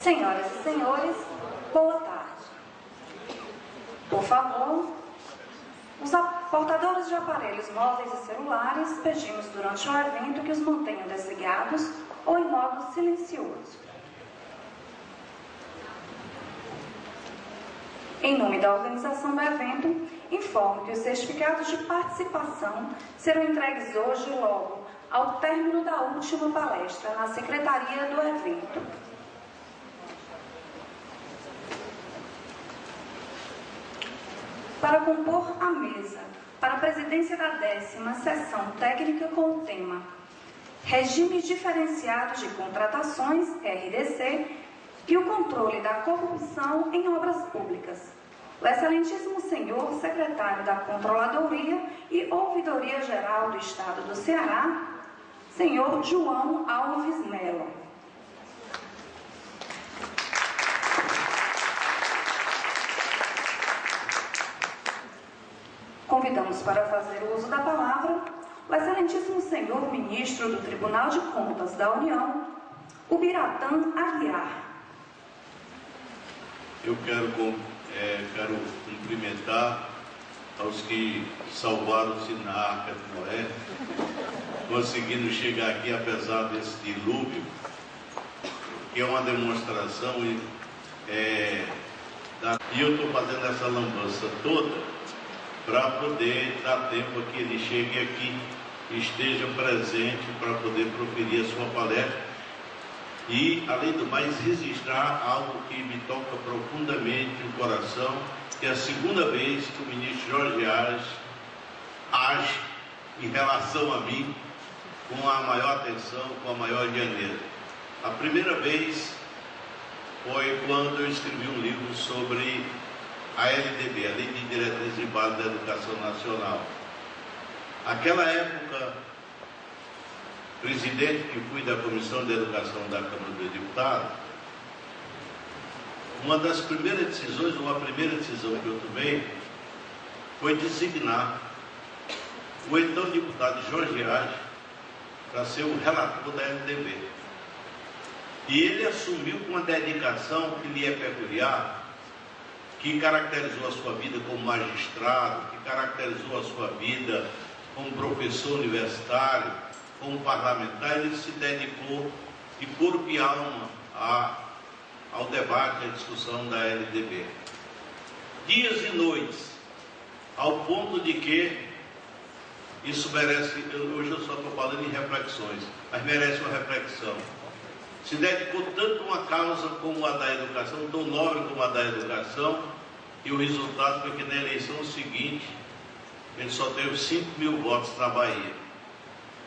Senhoras e senhores, boa tarde. Por favor, os portadores de aparelhos móveis e celulares, pedimos durante o evento que os mantenham desligados ou em modo silencioso. Em nome da organização do evento, informo que os certificados de participação serão entregues hoje logo ao término da última palestra na secretaria do evento. Para compor a mesa para a presidência da 10ª sessão técnica com o tema Regime Diferenciado de Contratações, RDC, e o controle da corrupção em obras públicas. O excelentíssimo senhor secretário da Controladoria e Ouvidoria Geral do Estado do Ceará, senhor João Alves Melo. Convidamos para fazer uso da palavra o excelentíssimo senhor ministro do Tribunal de Contas da União, Ubiratã Aguiar. Eu quero cumprimentar aos que salvaram-se na Arca de Noé, conseguindo chegar aqui apesar desse dilúvio, que é uma demonstração e eu estou fazendo essa lambança toda para poder dar tempo a que ele chegue aqui, esteja presente para poder proferir a sua palestra e, além do mais, registrar algo que me toca profundamente no coração, que é a segunda vez que o ministro Jorge Aras age em relação a mim com a maior atenção, com a maior gentileza. A primeira vez foi quando eu escrevi um livro sobre a LDB, a Lei de Diretrizes e Bases da Educação Nacional. Naquela época, presidente que fui da Comissão de Educação da Câmara dos Deputados, uma das primeiras decisões, uma primeira decisão que eu tomei, foi designar o então deputado Jorge Aras para ser o relator da LDB. E ele assumiu com uma dedicação que lhe é peculiar, que caracterizou a sua vida como magistrado, que caracterizou a sua vida como professor universitário, como parlamentar. Ele se dedicou de corpo e alma ao debate, à discussão da LDB. Dias e noites, ao ponto de que isso merece, hoje eu só estou falando em reflexões, mas merece uma reflexão. Se dedicou tanto a uma causa como a da educação, tão nobre como a da educação, e o resultado foi que na eleição seguinte, ele só teve 5.000 votos na Bahia.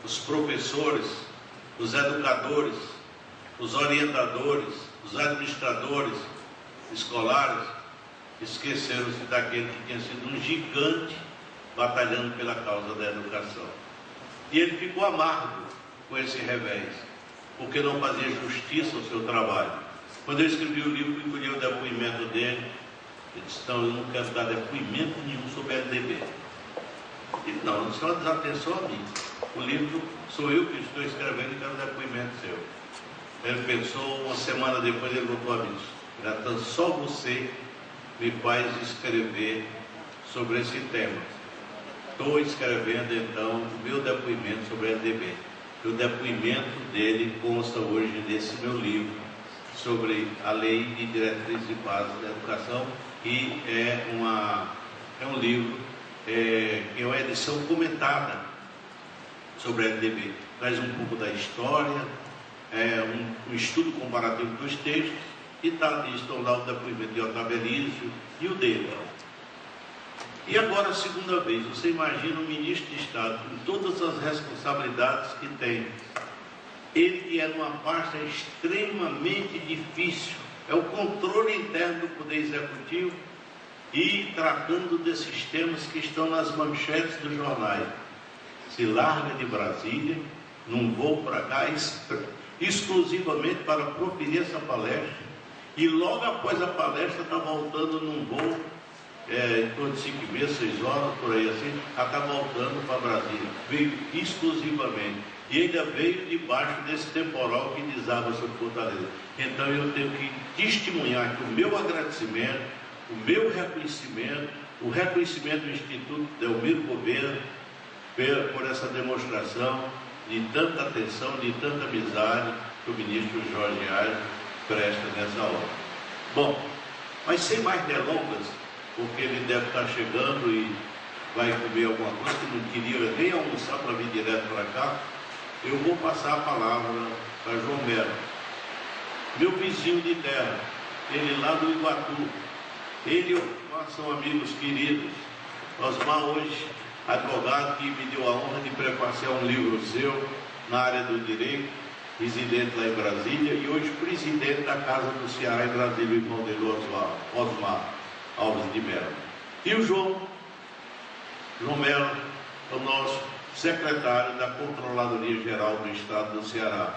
Os professores, os educadores, os orientadores, os administradores escolares esqueceram-se daquele que tinha sido um gigante batalhando pela causa da educação. E ele ficou amargo com esse revés, porque não fazia justiça ao seu trabalho. Quando eu escrevi o livro, eu colhi o depoimento dele. Ele disse: não, eu não quero dar depoimento nenhum sobre a LDB. Ele: não, só desatenção a mim. O livro sou eu que estou escrevendo e quero depoimento seu. Ele pensou, uma semana depois ele voltou a mim: então só você me faz escrever sobre esse tema. Estou escrevendo então o meu depoimento sobre a LDB. O depoimento dele consta hoje nesse meu livro sobre a Lei de Diretrizes e Bases da Educação, que é um livro que é uma edição comentada sobre a LDB. Traz um pouco da história, um estudo comparativo dos textos, e estão lá o depoimento de Otávio Elísio e o dele. E agora, a segunda vez, você imagina um ministro de Estado com todas as responsabilidades que tem. Ele que é numa pasta extremamente difícil, é o controle interno do Poder Executivo, e tratando desses temas que estão nas manchetes dos jornais. Se larga de Brasília, num voo para cá, exclusivamente para proferir essa palestra, e logo após a palestra está voltando num voo em torno de 5h30, 6 horas, por aí assim, está voltando para Brasília. Veio exclusivamente. E ainda veio debaixo desse temporal que desaba sobre Fortaleza. Então eu tenho que testemunhar que o meu agradecimento, o meu reconhecimento, o reconhecimento do Instituto Delmiro Gouveia por essa demonstração de tanta atenção, de tanta amizade que o ministro Jorge Arce presta nessa hora. Bom, mas sem mais delongas, porque ele deve estar chegando e vai comer alguma coisa que não queria nem almoçar para vir direto para cá, eu vou passar a palavra para João Melo, meu vizinho de terra, ele lá do Iguatu. Ele e Osmar são amigos queridos. Osmar hoje, advogado que me deu a honra de prefaciar um livro seu na área do direito, residente lá em Brasília, e hoje presidente da Casa do Ceará em Brasília, o irmão dele, Osmar Alves de Mello. E o João Melo, o nosso secretário da Controladoria Geral do Estado do Ceará,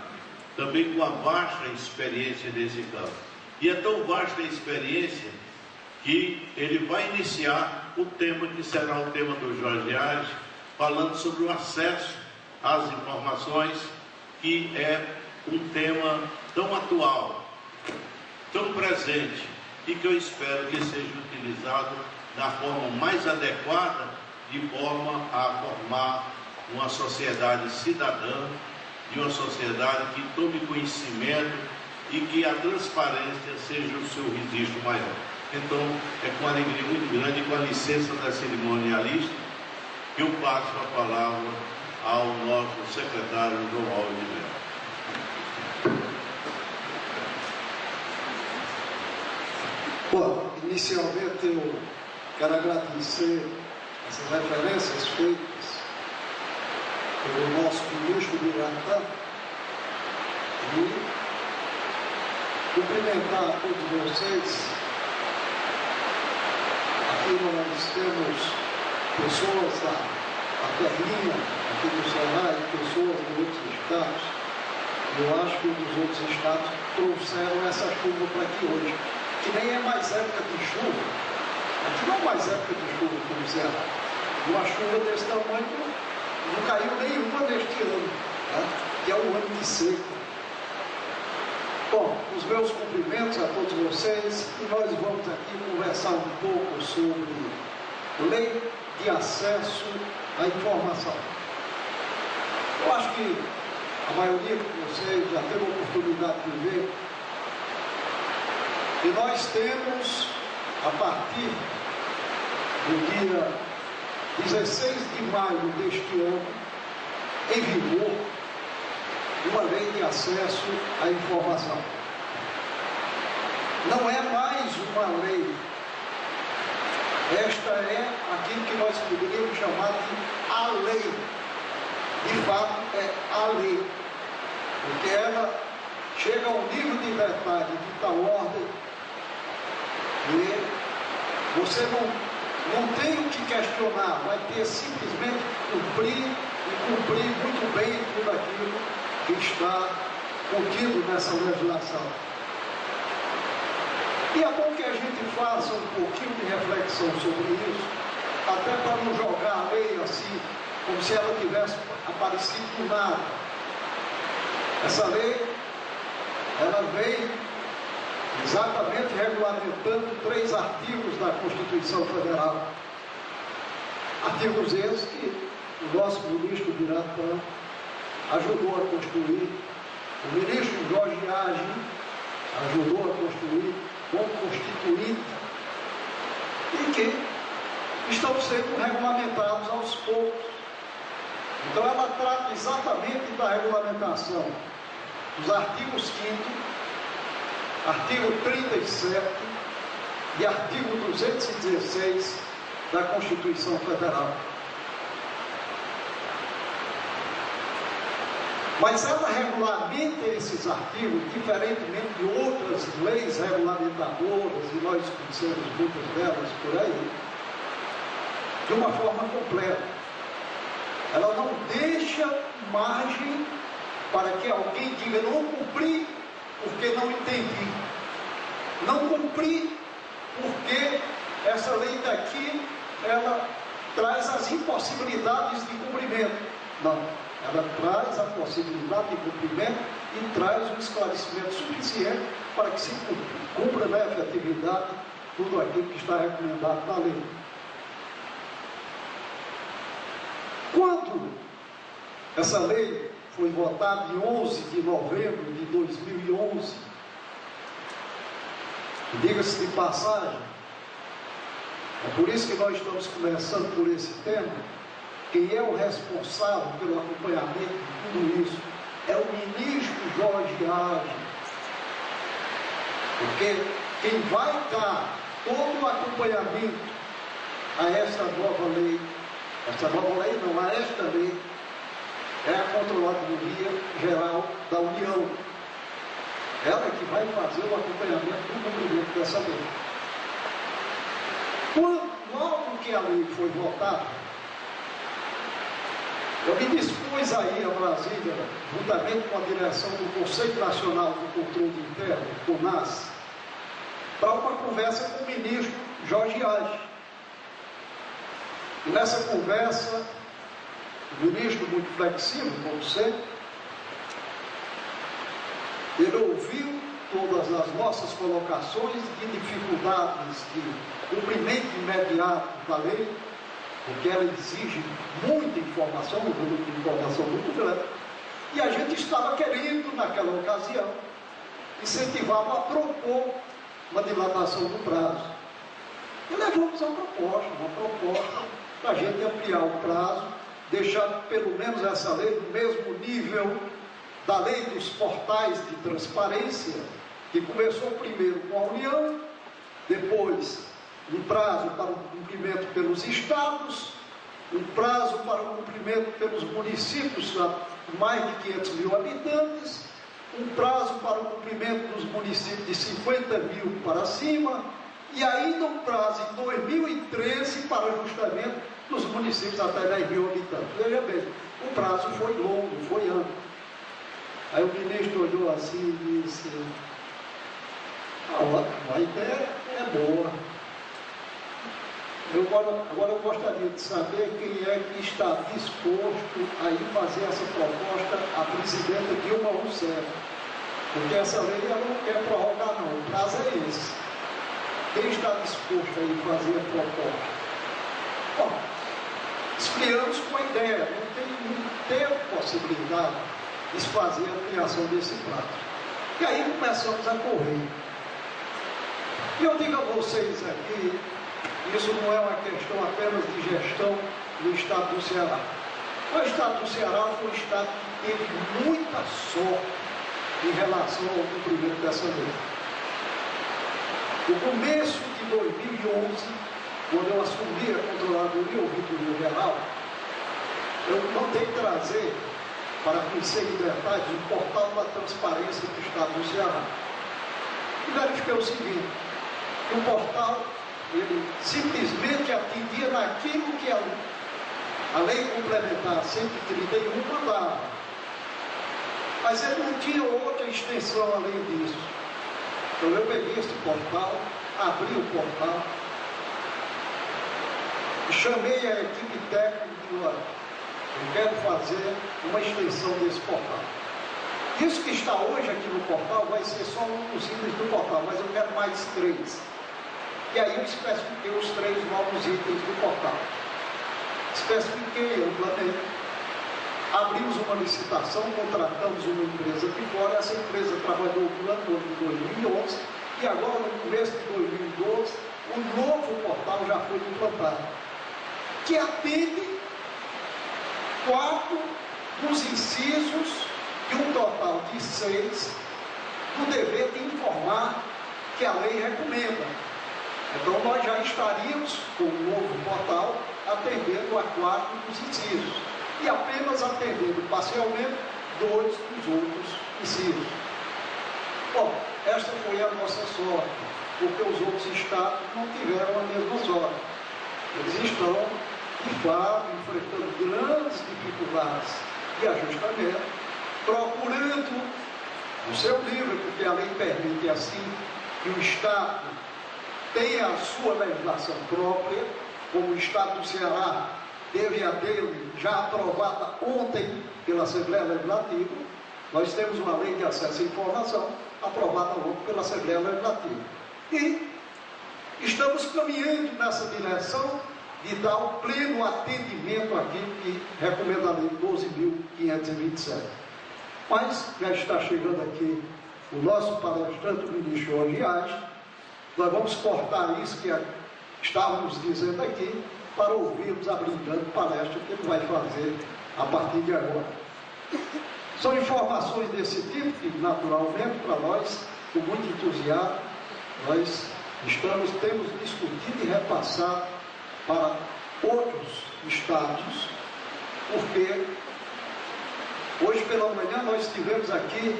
também com uma vasta experiência nesse campo. E é tão vasta a experiência que ele vai iniciar o tema que será o tema do Jorge Arce, falando sobre o acesso às informações, que é um tema tão atual, tão presente, e que eu espero que seja utilizado da forma mais adequada, de forma a formar uma sociedade cidadã, de uma sociedade que tome conhecimento e que a transparência seja o seu registro maior. Então, é com alegria muito grande, com a licença da cerimonialista, que eu passo a palavra ao nosso secretário João Alves de Mello. Bom, inicialmente eu quero agradecer essas referências feitas pelo nosso ministro Biratã e cumprimentar a todos vocês. Aqui nós temos pessoas da terrinha aqui do Ceará e pessoas de outros estados. Eu acho que os outros estados trouxeram essa chuva para aqui hoje, que nem é mais época de chuva. Aqui não é mais época de chuva como o Ceará. Uma chuva desse tamanho não caiu nenhuma neste ano, né? Que é o ano de seca. Bom, os meus cumprimentos a todos vocês, e nós vamos aqui conversar um pouco sobre lei de acesso à informação. Eu acho que a maioria de vocês já teve a oportunidade de ver que nós temos, a partir do dia 16 de maio deste ano, em vigor, uma lei de acesso à informação. Não é mais uma lei. Esta é aquilo que nós poderíamos chamar de a lei. De fato, é a lei. Porque ela chega a um nível de verdade de tal ordem que você não tem o que questionar, vai ter simplesmente cumprir e cumprir muito bem tudo aquilo que está contido nessa legislação. E é bom que a gente faça um pouquinho de reflexão sobre isso, até para não jogar a lei assim, como se ela tivesse aparecido do nada. Essa lei, ela vem exatamente regulamentando 3 artigos da Constituição Federal. Artigos esses que o nosso ministro Biratã ajudou a construir, o ministro Jorge Arce ajudou a construir, como constituinte, e que estão sendo regulamentados aos poucos. Então ela trata exatamente da regulamentação dos artigos 5º, artigo 37 e artigo 216 da Constituição Federal. Mas ela regulamenta esses artigos, diferentemente de outras leis regulamentadoras, e nós conhecemos muitas delas por aí, de uma forma completa. Ela não deixa margem para que alguém diga: não cumpri porque não entendi, não cumpri porque essa lei daqui, ela traz as impossibilidades de cumprimento. Não. ela traz a possibilidade de cumprimento e traz um esclarecimento suficiente para que se cumpra na efetividade tudo aquilo que está recomendado na lei. Quando essa lei foi votada em 11 de novembro de 2011, diga-se de passagem, é por isso que nós estamos começando por esse tema. Quem é o responsável pelo acompanhamento de tudo isso é o ministro Jorge Argel, porque quem vai dar todo o acompanhamento a esta nova lei, a esta lei, é a Controladoria Geral da União. Ela é que vai fazer o acompanhamento do cumprimento dessa lei. Logo que a lei foi votada, eu me dispus a ir a Brasília, juntamente com a direção do Conselho Nacional do Controle Interno, CONAS, para uma conversa com o ministro Jorge Argel. E nessa conversa, o ministro, muito flexível, como sempre, ele ouviu todas as nossas colocações de dificuldades de cumprimento imediato da lei, porque ela exige muita informação, um volume de informação muito grande, e a gente estava querendo, naquela ocasião, incentivá-lo a propor uma dilatação do prazo. E levamos uma proposta para a gente ampliar o prazo, deixar pelo menos essa lei no mesmo nível da lei dos portais de transparência, que começou primeiro com a União, depois um prazo para o cumprimento pelos estados, um prazo para o cumprimento pelos municípios a mais de 500 mil habitantes, um prazo para o cumprimento dos municípios de 50 mil para cima, e ainda um prazo em 2013 para ajustamento dos municípios até 10 mil habitantes. Veja bem, o prazo foi longo, foi amplo. Aí o ministro olhou assim e disse: a ideia é boa. Agora eu gostaria de saber quem é que está disposto a ir fazer essa proposta à presidenta Dilma Rousseff. Porque essa lei ela não quer prorrogar não, o prazo é esse. Quem está disposto a ir fazer a proposta? Bom, esfriamos com a ideia, não tem possibilidade de fazer a ampliação desse prazo. E aí começamos a correr. E eu digo a vocês aqui, isso não é uma questão apenas de gestão do Estado do Ceará. O Estado do Ceará foi um Estado que teve muita sorte em relação ao cumprimento dessa lei. No começo de 2011, quando eu assumi a Controladoria Auditoria Geral, eu mandei trazer para conhecer em detalhes o portal da transparência do Estado do Ceará. E verifiquei o seguinte, que o portal ele simplesmente atendia naquilo que a lei complementar 131 mandava. Mas ele não tinha outra extensão além disso. Então eu peguei esse portal, abri o portal, e chamei a equipe técnica e disse: olha, eu quero fazer uma extensão desse portal. Isso que está hoje aqui no portal vai ser só um dos itens do portal, mas eu quero mais 3. E aí eu especifiquei os 3 novos itens do portal. Especifiquei amplamente, abrimos uma licitação, contratamos uma empresa de fora, essa empresa trabalhou o ano todo de 2011, e agora no começo de 2012, o novo portal já foi implantado, que atende 4 dos incisos de um total de 6 do dever de informar que a lei recomenda. Então nós já estaríamos com o novo portal atendendo a 4 dos incisos e apenas atendendo parcialmente 2 dos outros incisos. Bom, esta foi a nossa sorte, porque os outros estados não tiveram a mesma sorte. Eles estão, de fato, enfrentando grandes dificuldades de ajustamento, procurando o seu livro, porque a lei permite assim que o Estado tenha a sua legislação própria, como o Estado do Ceará teve a dele já aprovada ontem pela Assembleia Legislativa. Nós temos uma lei de acesso à informação aprovada ontem pela Assembleia Legislativa. E estamos caminhando nessa direção de dar o pleno atendimento àquilo que recomenda a lei 12.527. Mas já está chegando aqui o nosso palestrante, o ministro Jorge Arce. Nós vamos cortar isso que estávamos dizendo aqui para ouvirmos a brilhante palestra que ele vai fazer a partir de agora. São informações desse tipo que, naturalmente, para nós, com muito entusiasmo, nós temos discutido e repassado para outros estados, porque hoje pela manhã nós tivemos aqui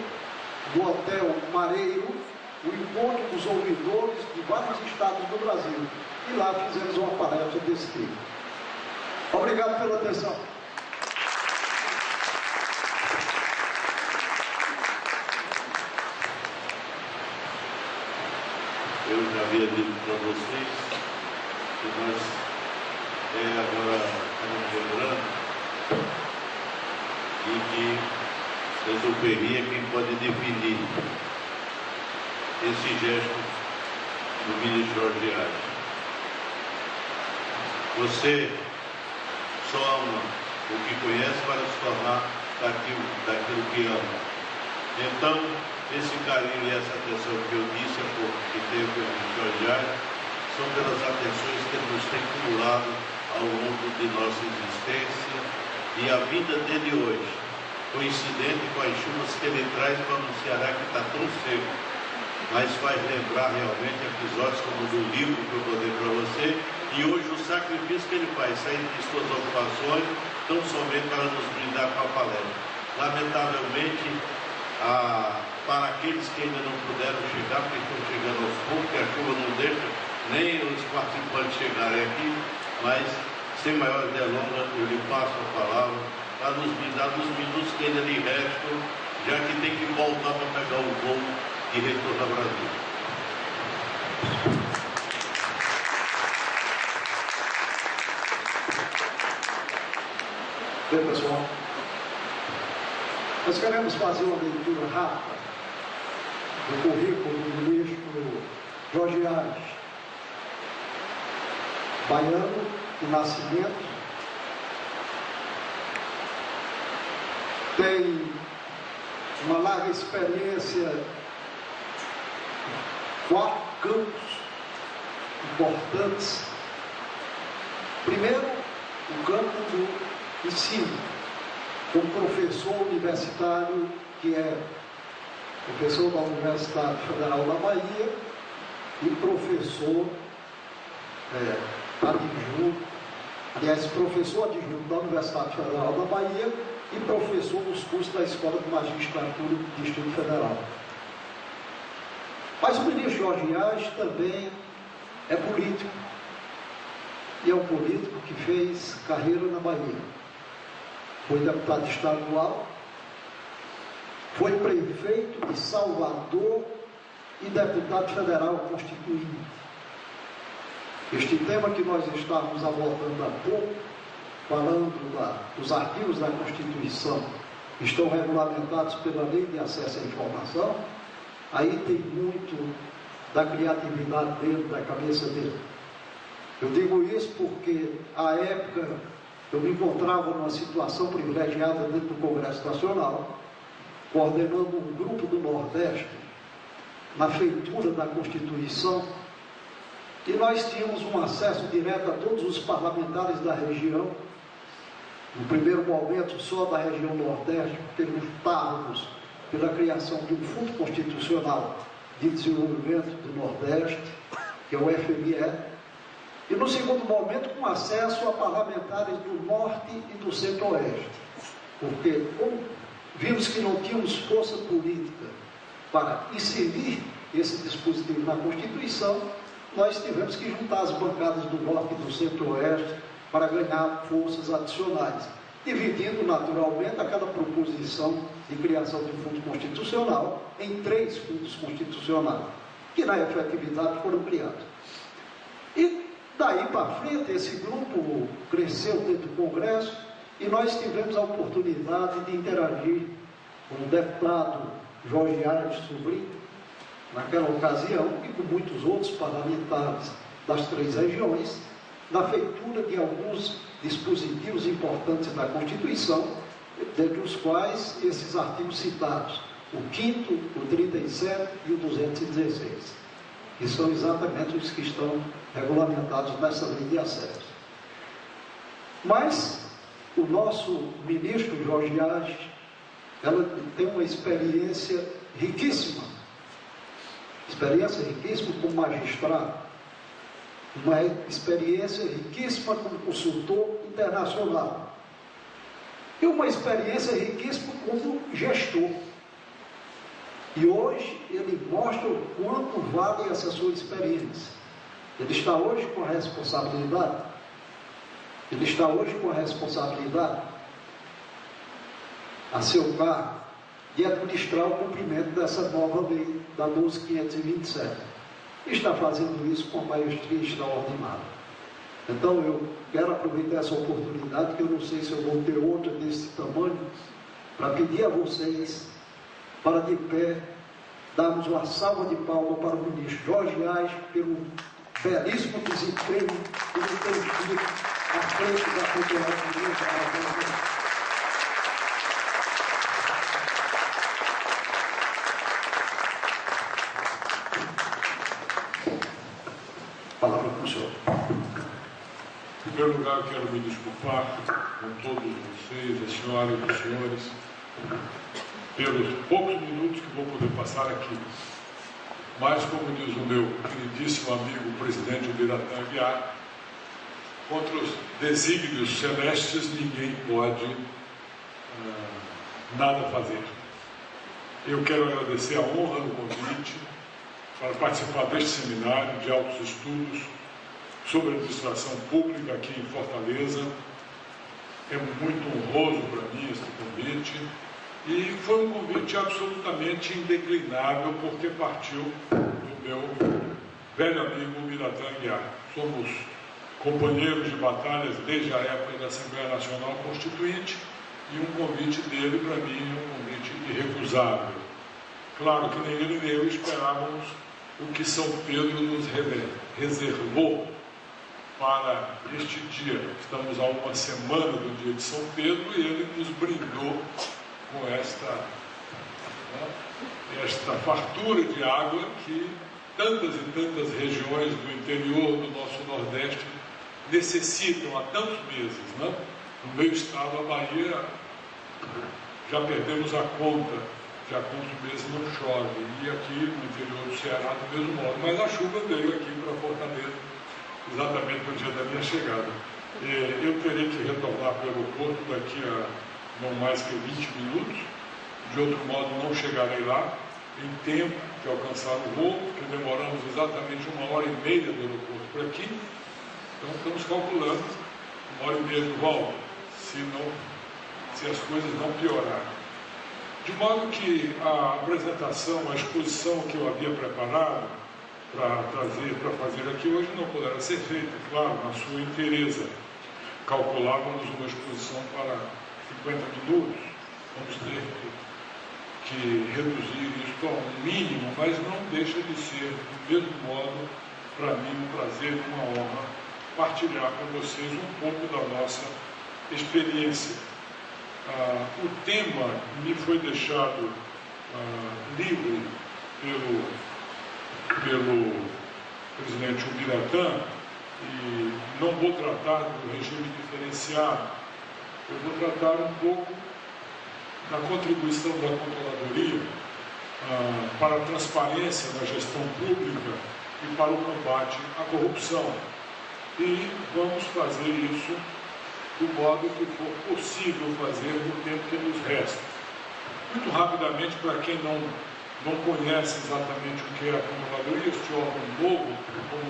no Hotel Mareiro o encontro dos ouvidores de vários estados do Brasil, e lá fizemos uma palestra desse tipo. Obrigado pela atenção. Eu já havia dito para vocês que nós agora estamos lembrando e que Santa Superia é quem pode definir esse gesto do ministro Jorge Arce. Você só ama o que conhece para se tornar daquilo que ama. Então, esse carinho e essa atenção que eu disse há pouco, que teve com o ministro Jorge Arce, são pelas atenções que ele nos tem acumulado ao longo de nossa existência, e a vida dele hoje, coincidente com as chuvas que ele traz para um Ceará que está tão seco, mas faz lembrar realmente episódios como do livro que eu contei para você, e hoje o sacrifício que ele faz, saindo de suas ocupações, tão somente para nos brindar com a palestra. Lamentavelmente, para aqueles que ainda não puderam chegar, porque estão chegando aos poucos, que a chuva não deixa nem os participantes chegarem aqui, mas sem maiores delongas, eu lhe passo a palavra para nos brindar dos minutos que ainda lhe restam, já que tem que voltar para pegar o voo e retornar ao Brasil. Bem, pessoal, nós queremos fazer uma leitura rápida do currículo do ministro Jorge Arce, baiano de nascimento, tem uma larga experiência em 4 campos importantes. Primeiro, o campo do ensino, como professor universitário, que é professor da Universidade Federal da Bahia e professor professor adjunto da Universidade Federal da Bahia e professor dos cursos da Escola de Magistratura do Distrito Federal. Mas o ministro Jorge Arce também é político, e é um político que fez carreira na Bahia. Foi deputado estadual, foi prefeito de Salvador e deputado federal constituinte. Este tema que nós estávamos abordando há pouco, falando dos artigos da Constituição, que estão regulamentados pela Lei de Acesso à Informação, aí tem muito da criatividade dele, da cabeça dele. Eu digo isso porque, à época, eu me encontrava numa situação privilegiada dentro do Congresso Nacional, coordenando um grupo do Nordeste na feitura da Constituição, e nós tínhamos um acesso direto a todos os parlamentares da região, no primeiro momento só da região Nordeste, porque lutávamos pela criação de um Fundo Constitucional de Desenvolvimento do Nordeste, que é o FME, e no segundo momento com acesso a parlamentares do Norte e do Centro-Oeste, porque como vimos que não tínhamos força política para inserir esse dispositivo na Constituição, nós tivemos que juntar as bancadas do Norte e do Centro-Oeste para ganhar forças adicionais, dividindo naturalmente aquela proposição de criação de fundo constitucional em 3 fundos constitucionais, que na efetividade foram criados. E Daí para frente, esse grupo cresceu dentro do Congresso e nós tivemos a oportunidade de interagir com o deputado Jorge Aires Sobrinho, naquela ocasião, e com muitos outros parlamentares das 3 regiões, na feitura de alguns dispositivos importantes da Constituição, dentre os quais esses artigos citados, o 5º, o 37 e o 216, que são exatamente os que estão regulamentados nessa lei de acesso. Mas o nosso ministro Jorge Aires, ela tem uma experiência riquíssima como magistrado, uma experiência riquíssima como consultor internacional e uma experiência riquíssima como gestor. E hoje ele mostra o quanto vale essa sua experiência. Ele está hoje com a responsabilidade. A seu cargo de administrar o cumprimento dessa nova lei da 12.527. Está fazendo isso com maestria extraordinária. Então eu quero aproveitar essa oportunidade, que eu não sei se eu vou ter outra desse tamanho, para pedir a vocês, para de pé, darmos uma salva de palmas para o ministro Jorge Aires, pelo belíssimo desempenho que ele tem tido à frente da Federação. Palavra para o senhor. Em primeiro lugar, quero me desculpar com todos vocês, as senhoras e os senhores, pelos poucos minutos que vou poder passar aqui. Mas, como diz o meu queridíssimo amigo, o presidente Ubiratã Aguiar, contra os desígnios celestes ninguém pode nada fazer. Eu quero agradecer a honra do convite para participar deste seminário de altos estudos sobre administração pública aqui em Fortaleza. É muito honroso para mim este convite e foi um convite absolutamente indeclinável, porque partiu do meu velho amigo Ubiratã Aguiar. Somos companheiros de batalhas desde a época da Assembleia Nacional Constituinte e um convite dele, para mim, é um convite irrecusável. Claro que nem ele nem eu esperávamos o que São Pedro nos reservou para este dia. Estamos a uma semana do dia de São Pedro e ele nos brindou com esta fartura de água que tantas e tantas regiões do interior do nosso Nordeste necessitam há tantos meses, né? No meu estado, a Bahia, já perdemos a conta, já há quantos meses não chove, e aqui no interior do Ceará do mesmo modo, mas a chuva veio aqui para Fortaleza, exatamente no dia da minha chegada. Eu terei que retornar para o aeroporto daqui a não mais que 20 minutos, de outro modo não chegarei lá em tempo de alcançar o voo, porque demoramos exatamente 1h30 do aeroporto para aqui, então estamos calculando 1h30 de volta, se as coisas não piorarem. De modo que a apresentação, a exposição que eu havia preparado para fazer aqui hoje não poderá ser feita, claro, na sua inteireza. Calculávamos uma exposição para 50 minutos, vamos ter que reduzir isso a um mínimo, mas não deixa de ser, do mesmo modo, para mim, um prazer e uma honra partilhar com vocês um pouco da nossa experiência. O tema me foi deixado livre pelo presidente Ubiratã, e não vou tratar do regime diferenciado, eu vou tratar um pouco da contribuição da Controladoria para a transparência na gestão pública e para o combate à corrupção. E vamos fazer isso do modo que for possível fazer no tempo que nos resta. Muito rapidamente, para quem não conhece exatamente o que é a Controladoria, este órgão novo,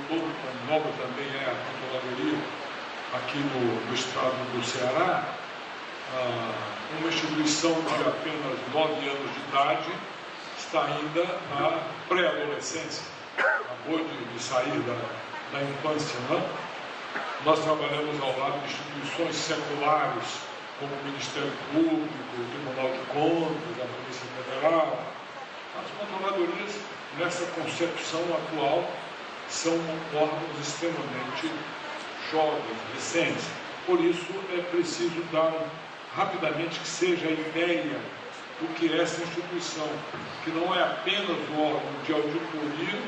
como nova também é a Controladoria aqui no estado do Ceará, uma instituição de apenas 9 anos de idade, está ainda na pré-adolescência, acabou de sair da infância, não? Nós trabalhamos ao lado de instituições seculares, como o Ministério Público, o Tribunal de Contas, a Polícia Federal. As controladorias, nessa concepção atual, são órgãos extremamente jovens, recentes. Por isso, é preciso dar rapidamente que seja a ideia do que é essa instituição, que não é apenas um órgão de auditoria,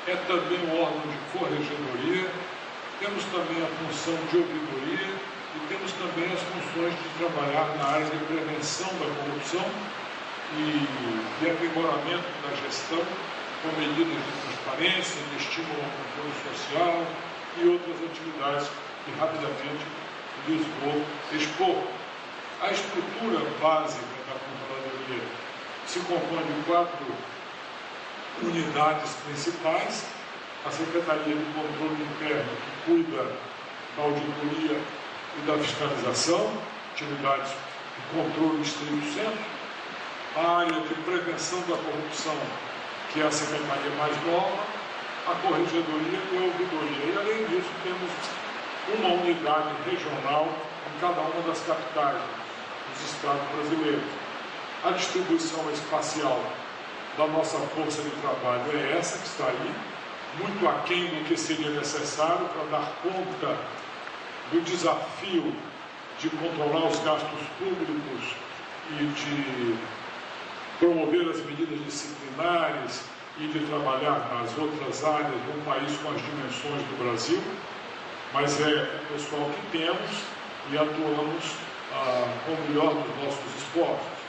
é também um órgão de corregedoria, temos também a função de ouvidoria e temos também as funções de trabalhar na área de prevenção da corrupção e de aprimoramento da gestão, com medidas de transparência, de estímulo ao controle social e outras atividades que rapidamente lhes vou expor. A estrutura básica da controladoria se compõe de 4 unidades principais: a Secretaria de Controle Interno, que cuida da auditoria e da fiscalização, atividades de controle estrito senso, a área de prevenção da corrupção, que é a secretaria mais nova, a corregedoria e a ouvidoria. E, além disso, temos uma unidade regional em cada uma das capitais dos estados brasileiros. A distribuição espacial da nossa força de trabalho é essa que está aí, muito aquém do que seria necessário para dar conta do desafio de controlar os gastos públicos e de promover as medidas disciplinares e de trabalhar nas outras áreas de um país com as dimensões do Brasil, mas é o pessoal que temos e atuamos com o melhor dos nossos esforços.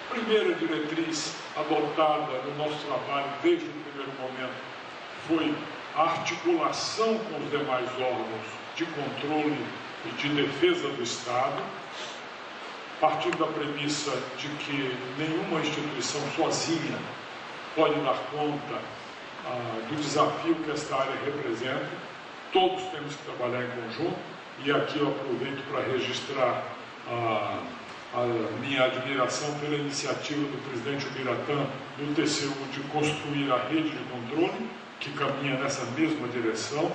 A primeira diretriz adotada no nosso trabalho desde o primeiro momento foi a articulação com os demais órgãos de controle e de defesa do Estado, partindo da premissa de que nenhuma instituição sozinha pode dar conta do desafio que esta área representa. Todos temos que trabalhar em conjunto, e aqui eu aproveito para registrar a minha admiração pela iniciativa do presidente Ubiratã do TCU de construir a rede de controle, que caminha nessa mesma direção.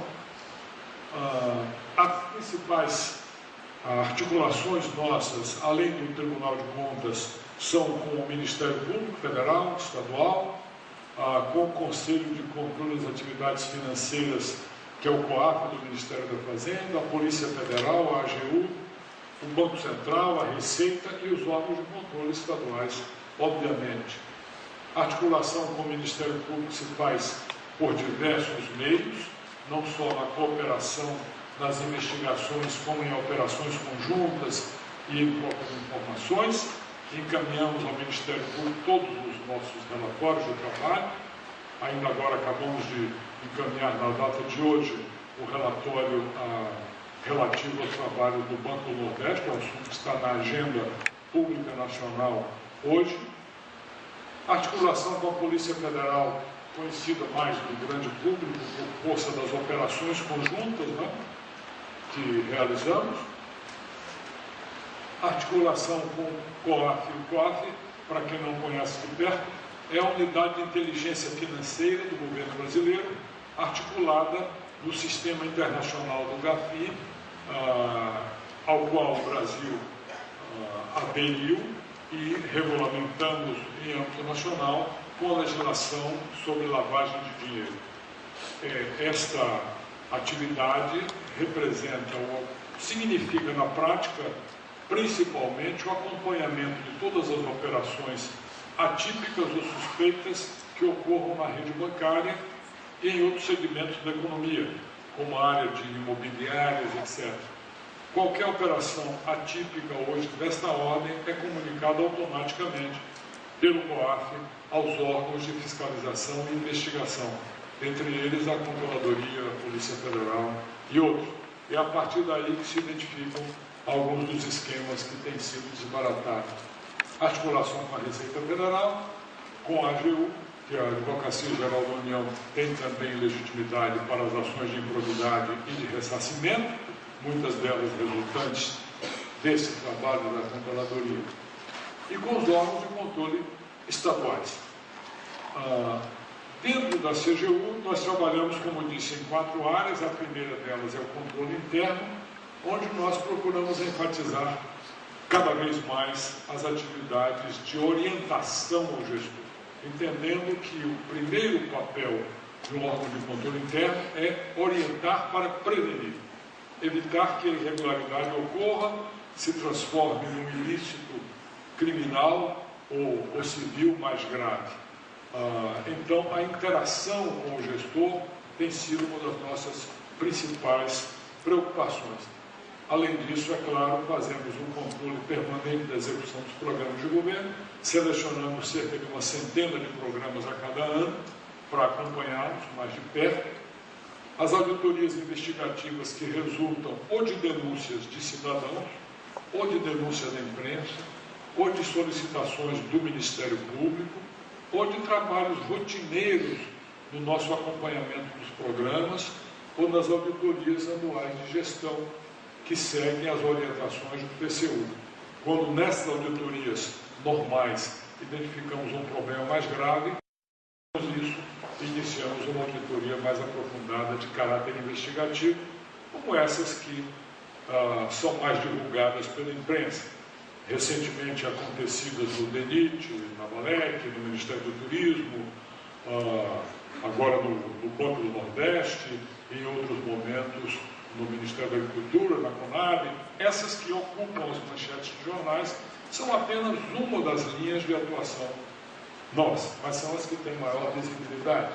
As principais articulações nossas, além do Tribunal de Contas, são com o Ministério Público Federal, Estadual, com o Conselho de Controle das Atividades Financeiras, que é o COAF do Ministério da Fazenda, a Polícia Federal, a AGU, o Banco Central, a Receita e os órgãos de controle estaduais, obviamente. A articulação com o Ministério Público se faz por diversos meios, não só na cooperação nas investigações, como em operações conjuntas e em troca de informações. Encaminhamos ao Ministério Público todos os nossos relatórios de trabalho. Ainda agora acabamos de encaminhar, na data de hoje, o relatório relativo ao trabalho do Banco do Nordeste, que é um assunto que está na agenda pública nacional hoje. A articulação com a Polícia Federal, conhecida mais do grande público por força das operações conjuntas, que realizamos. A articulação com o COAF. O COAF, para quem não conhece de perto, é a unidade de inteligência financeira do governo brasileiro, articulada no sistema internacional do GAFI, ao qual o Brasil aderiu, e regulamentamos em âmbito nacional com a legislação sobre lavagem de dinheiro. Esta atividade representa, significa na prática, principalmente o acompanhamento de todas as operações atípicas ou suspeitas que ocorram na rede bancária e em outros segmentos da economia, como a área de imobiliárias, etc. Qualquer operação atípica hoje desta ordem é comunicada automaticamente pelo COAF aos órgãos de fiscalização e investigação, entre eles a Controladoria, a Polícia Federal e outros. É a partir daí que se identificam alguns dos esquemas que têm sido desbaratados. Articulação com a Receita Federal, com a AGU, que a Advocacia Geral da União tem também legitimidade para as ações de improbidade e de ressarcimento, muitas delas resultantes desse trabalho da Controladoria, e com os órgãos de controle estaduais. Dentro da CGU, nós trabalhamos, como disse, em 4 áreas. A primeira delas é o controle interno, onde nós procuramos enfatizar cada vez mais as atividades de orientação ao gestor, entendendo que o primeiro papel de um órgão de controle interno é orientar para prevenir, evitar que a irregularidade ocorra, se transforme num ilícito criminal ou civil mais grave. Então, a interação com o gestor tem sido uma das nossas principais preocupações. Além disso, é claro, fazemos um controle permanente da execução dos programas de governo, selecionando cerca de uma centena de programas a cada ano para acompanhá-los mais de perto. As auditorias investigativas que resultam ou de denúncias de cidadãos, ou de denúncias da imprensa, ou de solicitações do Ministério Público, ou de trabalhos rotineiros no nosso acompanhamento dos programas, ou nas auditorias anuais de gestão, que seguem as orientações do TCU. Quando nessas auditorias normais identificamos um problema mais grave, isso, iniciamos uma auditoria mais aprofundada de caráter investigativo, como essas que são mais divulgadas pela imprensa, recentemente acontecidas no DENIT, na Valec, no Ministério do Turismo, agora no Banco do Nordeste, em outros momentos no Ministério da Agricultura, na Conab. Essas que ocupam as manchetes de jornais são apenas uma das linhas de atuação nossa, mas são as que têm maior visibilidade.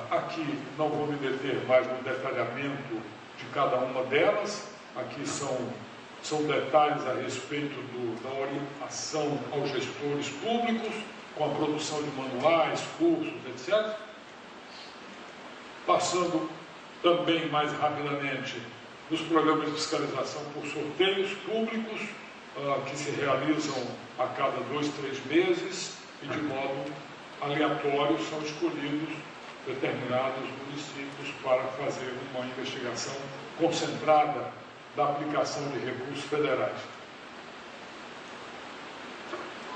Aqui não vou me deter mais no detalhamento de cada uma delas. Aqui são detalhes a respeito da orientação aos gestores públicos, com a produção de manuais, cursos, etc. Passando também mais rapidamente nos programas de fiscalização por sorteios públicos, que se realizam a cada 2, 3 meses e de modo aleatório são escolhidos determinados municípios para fazer uma investigação concentrada da aplicação de recursos federais.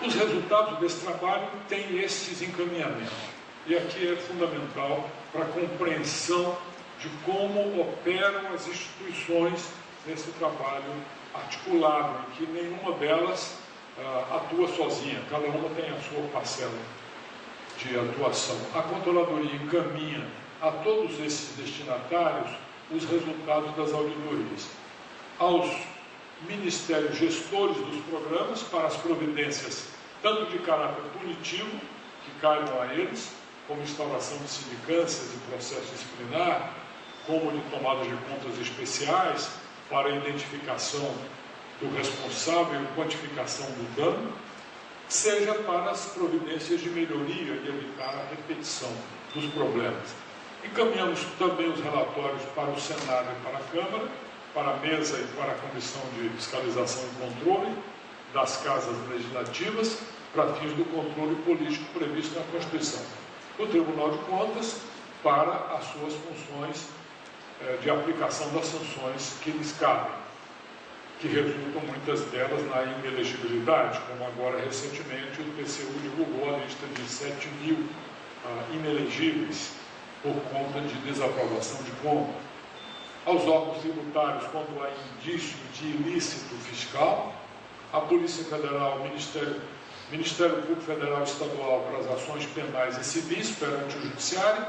Os resultados desse trabalho têm esses encaminhamentos, e aqui é fundamental para a compreensão de como operam as instituições nesse trabalho articulado, em que nenhuma delas atua sozinha, cada uma tem a sua parcela de atuação. A Controladoria encaminha a todos esses destinatários os resultados das auditorias, aos ministérios gestores dos programas para as providências tanto de caráter punitivo, que caibam a eles, como instauração de sindicâncias e processo disciplinar, como de tomada de contas especiais para a identificação do responsável e quantificação do dano, seja para as providências de melhoria e evitar a repetição dos problemas. Encaminhamos também os relatórios para o Senado e para a Câmara, para a mesa e para a Comissão de Fiscalização e Controle das Casas Legislativas, para fins do controle político previsto na Constituição. O Tribunal de Contas para as suas funções de aplicação das sanções que lhes cabem, que resultam muitas delas na inelegibilidade, como agora recentemente o TCU divulgou a lista de 7.000 inelegíveis por conta de desaprovação de conta. Aos órgãos tributários, quando há indício de ilícito fiscal, a Polícia Federal, Ministério Público Federal e Estadual para as ações penais e civis perante o Judiciário,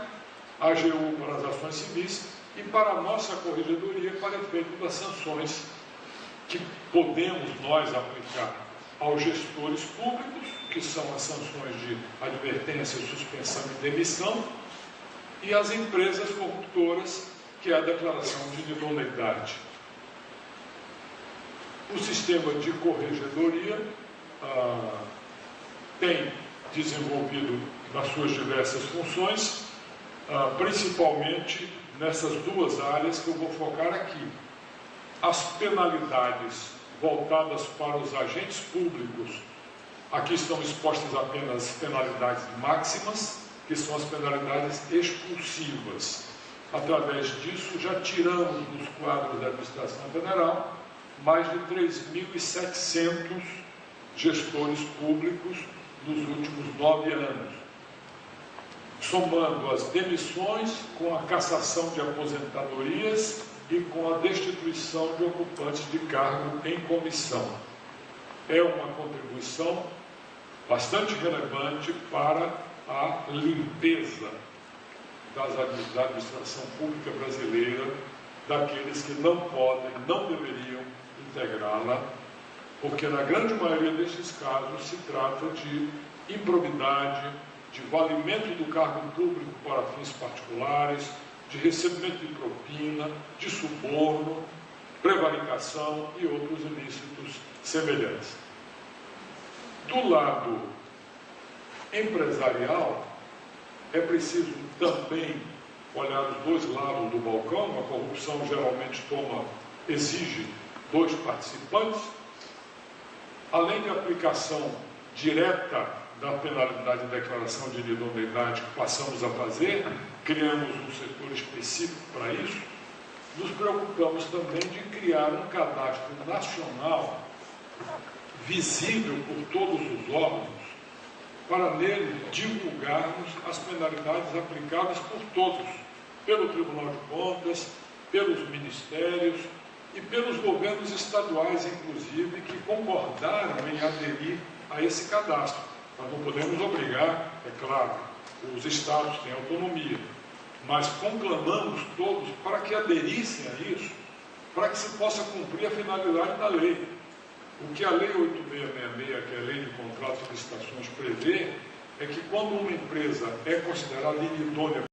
a AGU para as ações civis e para a nossa Corregedoria para efeito das sanções que podemos nós aplicar aos gestores públicos, que são as sanções de advertência, suspensão e demissão, e as empresas corruptoras, que é a declaração de idoneidade. O sistema de corregedoria tem desenvolvido nas suas diversas funções, principalmente nessas duas áreas que eu vou focar aqui. As penalidades voltadas para os agentes públicos, aqui estão expostas apenas penalidades máximas, que são as penalidades expulsivas. Através disso, já tiramos dos quadros da administração federal mais de 3.700 gestores públicos nos últimos 9 anos, somando as demissões com a cassação de aposentadorias e com a destituição de ocupantes de cargo em comissão. É uma contribuição bastante relevante para a limpeza da administração pública brasileira, daqueles que não podem, não deveriam integrá-la, porque na grande maioria destes casos se trata de improbidade, de valimento do cargo público para fins particulares, de recebimento de propina, de suborno, prevaricação e outros ilícitos semelhantes. Do lado empresarial, é preciso também olhar os dois lados do balcão. A corrupção geralmente exige dois participantes. Além da aplicação direta da penalidade de declaração de idoneidade que passamos a fazer, criamos um setor específico para isso, nos preocupamos também de criar um cadastro nacional visível por todos os órgãos, para nele divulgarmos as penalidades aplicadas por todos, pelo Tribunal de Contas, pelos ministérios e pelos governos estaduais, inclusive, que concordaram em aderir a esse cadastro. Nós não podemos obrigar, é claro, os estados têm autonomia, mas conclamamos todos para que aderissem a isso, para que se possa cumprir a finalidade da lei. O que a Lei 8666, que é a Lei de Contratos e Licitações, prevê é que quando uma empresa é considerada inidônea